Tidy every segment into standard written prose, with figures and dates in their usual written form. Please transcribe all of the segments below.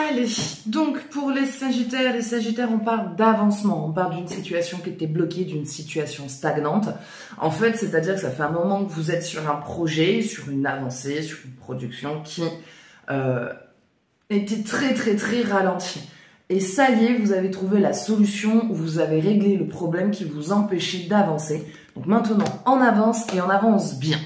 Allez, donc pour les Sagittaires, on parle d'avancement, on parle d'une situation qui était bloquée, d'une situation stagnante. En fait, c'est-à-dire que ça fait un moment que vous êtes sur un projet, sur une avancée, sur une production qui était très ralentie. Et ça y est, vous avez trouvé la solution, vous avez réglé le problème qui vous empêchait d'avancer. Donc maintenant, on avance et on avance bien.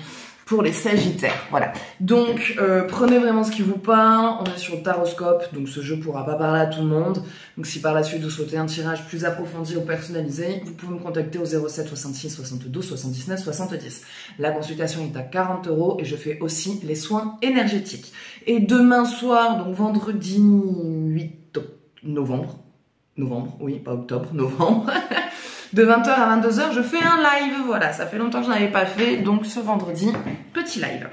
Pour les Sagittaires, voilà. Donc, prenez vraiment ce qui vous parle. On est sur le taroscope, donc ce jeu pourra pas parler à tout le monde. Donc, si par la suite vous souhaitez un tirage plus approfondi ou personnalisé, vous pouvez me contacter au 07 66 72 79 70. La consultation est à 40 € et je fais aussi les soins énergétiques. Et demain soir, donc vendredi 8 novembre, oui, pas octobre, novembre, de 20h à 22h, je fais un live, voilà, ça fait longtemps que je n'avais pas fait, donc ce vendredi, petit live.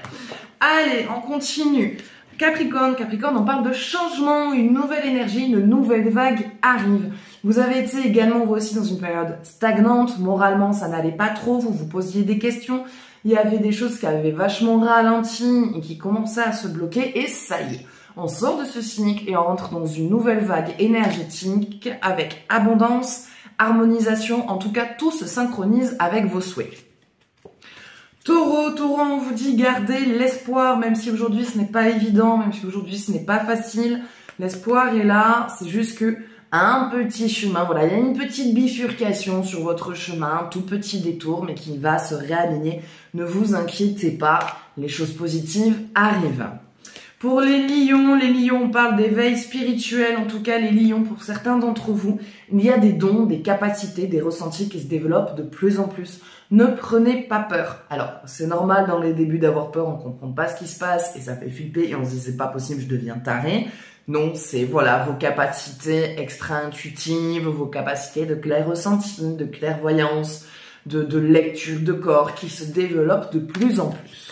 Allez, on continue. Capricorne, on parle de changement, une nouvelle énergie, une nouvelle vague arrive. Vous avez été également, vous aussi, dans une période stagnante, moralement, ça n'allait pas trop, vous vous posiez des questions, il y avait des choses qui avaient vachement ralenti et qui commençaient à se bloquer, et ça y est. On sort de ce cycle et on rentre dans une nouvelle vague énergétique avec abondance, harmonisation, en tout cas tout se synchronise avec vos souhaits. Taureau, on vous dit gardez l'espoir, même si aujourd'hui ce n'est pas évident, même si aujourd'hui ce n'est pas facile, l'espoir est là, c'est juste que un petit chemin, voilà, il y a une petite bifurcation sur votre chemin, un tout petit détour, mais qui va se réaligner. Ne vous inquiétez pas, les choses positives arrivent. Pour les lions, on parle d'éveil spirituel, en tout cas les lions, pour certains d'entre vous, il y a des dons, des capacités, des ressentis qui se développent de plus en plus. Ne prenez pas peur. Alors, c'est normal dans les débuts d'avoir peur, on comprend pas ce qui se passe et ça fait flipper et on se dit c'est pas possible, je deviens taré. Non, c'est voilà vos capacités extra-intuitives, vos capacités de clair ressenti, de clairvoyance, de lecture de corps qui se développent de plus en plus.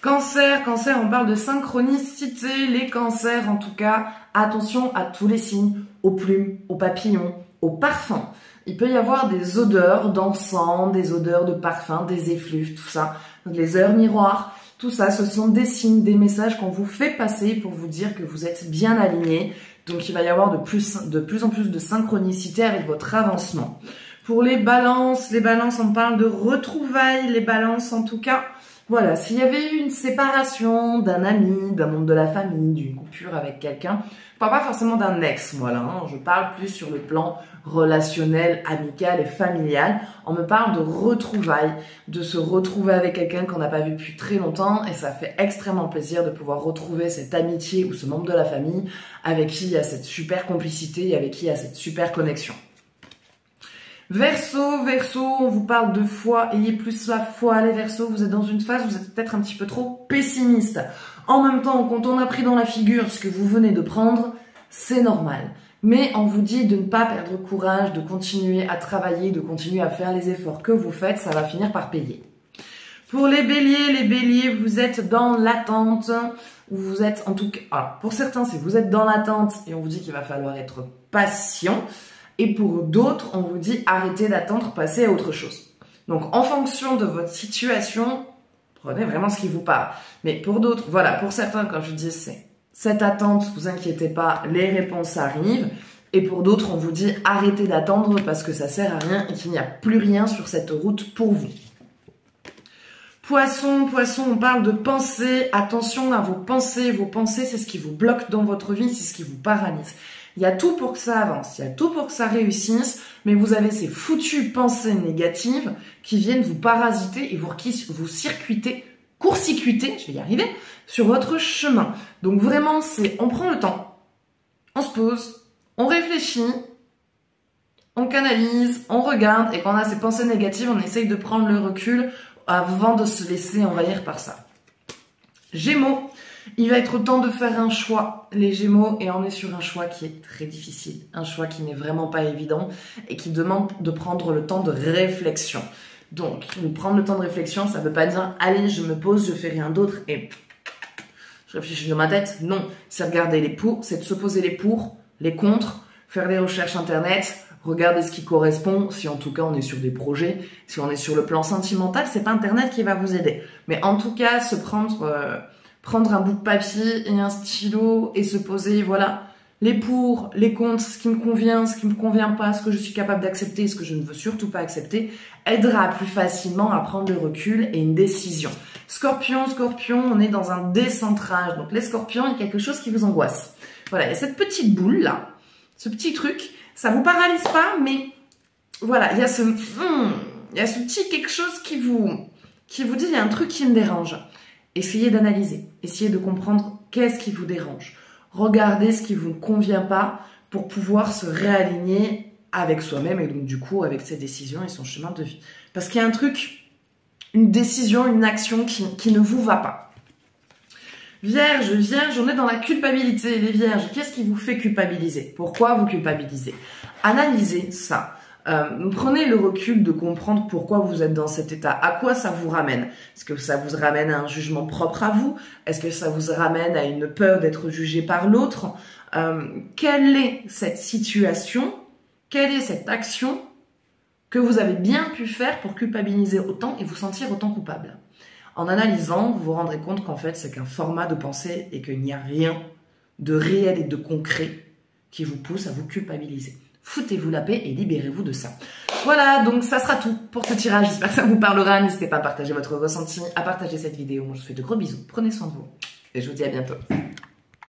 Cancer, on parle de synchronicité. Les cancers, en tout cas, attention à tous les signes, aux plumes, aux papillons, aux parfums. Il peut y avoir des odeurs d'encens, des odeurs de parfums, des effluves, tout ça. Donc, les heures miroirs, tout ça, ce sont des signes, des messages qu'on vous fait passer pour vous dire que vous êtes bien alignés. Donc, il va y avoir de plus en plus de synchronicité avec votre avancement. Pour les balances, on parle de retrouvailles. Les balances, en tout cas, voilà, s'il y avait eu une séparation d'un ami, d'un membre de la famille, d'une coupure avec quelqu'un, je parle pas forcément d'un ex, voilà, hein, je parle plus sur le plan relationnel, amical et familial. On me parle de retrouvailles, de se retrouver avec quelqu'un qu'on n'a pas vu depuis très longtemps et ça fait extrêmement plaisir de pouvoir retrouver cette amitié ou ce membre de la famille avec qui il y a cette super complicité et avec qui il y a cette super connexion. Verseau, on vous parle de foi, ayez plus la foi, les Verseaux, vous êtes dans une phase où vous êtes peut-être un petit peu trop pessimiste. En même temps, quand on a pris dans la figure ce que vous venez de prendre, c'est normal. Mais on vous dit de ne pas perdre courage, de continuer à travailler, de continuer à faire les efforts que vous faites, ça va finir par payer. Pour les béliers, vous êtes dans l'attente, vous êtes en tout cas, alors pour certains, c'est vous êtes dans l'attente et on vous dit qu'il va falloir être patient. Et pour d'autres, on vous dit arrêtez d'attendre, passez à autre chose. Donc, en fonction de votre situation, prenez vraiment ce qui vous parle. Mais pour d'autres, voilà, pour certains, comme je dis, c'est cette attente, vous inquiétez pas, les réponses arrivent. Et pour d'autres, on vous dit arrêtez d'attendre parce que ça sert à rien et qu'il n'y a plus rien sur cette route pour vous. Poisson, on parle de pensée. Attention à vos pensées. Vos pensées, c'est ce qui vous bloque dans votre vie, c'est ce qui vous paralyse. Il y a tout pour que ça avance, il y a tout pour que ça réussisse, mais vous avez ces foutues pensées négatives qui viennent vous parasiter et vous circuiter, court-circuiter, je vais y arriver, sur votre chemin. Donc vraiment, on prend le temps, on se pose, on réfléchit, on canalise, on regarde, et quand on a ces pensées négatives, on essaye de prendre le recul avant de se laisser envahir par ça. Gémeaux. Il va être temps de faire un choix, les Gémeaux, et on est sur un choix qui est très difficile, un choix qui n'est vraiment pas évident et qui demande de prendre le temps de réflexion. Donc, prendre le temps de réflexion, ça ne veut pas dire « Allez, je me pose, je fais rien d'autre et je réfléchis dans ma tête ». Non, c'est regarder les pour, c'est de se poser les pour, les contre, faire des recherches internet, regarder ce qui correspond, si en tout cas on est sur des projets, si on est sur le plan sentimental, c'est pas internet qui va vous aider. Mais en tout cas, prendre prendre un bout de papier et un stylo et se poser, voilà, les pour, les contre, ce qui me convient, ce qui me convient pas, ce que je suis capable d'accepter, ce que je ne veux surtout pas accepter, aidera plus facilement à prendre le recul et une décision. Scorpion, on est dans un décentrage. Donc les scorpions, il y a quelque chose qui vous angoisse. Voilà, il y a cette petite boule là, ce petit truc, ça vous paralyse pas, mais voilà, il y a ce petit quelque chose qui vous dit, il y a un truc qui me dérange. Essayez d'analyser, essayez de comprendre qu'est-ce qui vous dérange. Regardez ce qui vous convient pas pour pouvoir se réaligner avec soi-même et donc du coup avec ses décisions et son chemin de vie. Parce qu'il y a un truc, une décision, une action qui ne vous va pas. Vierge, on est dans la culpabilité. Les vierges, qu'est-ce qui vous fait culpabiliser? Pourquoi vous culpabilisez? Analysez ça. Prenez le recul de comprendre pourquoi vous êtes dans cet état. À quoi ça vous ramène? Est-ce que ça vous ramène à un jugement propre à vous? Est-ce que ça vous ramène à une peur d'être jugé par l'autre? Quelle est cette situation? Quelle est cette action que vous avez bien pu faire pour culpabiliser autant et vous sentir autant coupable? En analysant, vous vous rendrez compte qu'en fait, c'est qu'un format de pensée et qu'il n'y a rien de réel et de concret qui vous pousse à vous culpabiliser. Foutez-vous la paix et libérez-vous de ça. Voilà, donc ça sera tout pour ce tirage. J'espère que ça vous parlera. N'hésitez pas à partager votre ressenti, à partager cette vidéo. Moi, je vous fais de gros bisous. Prenez soin de vous et je vous dis à bientôt.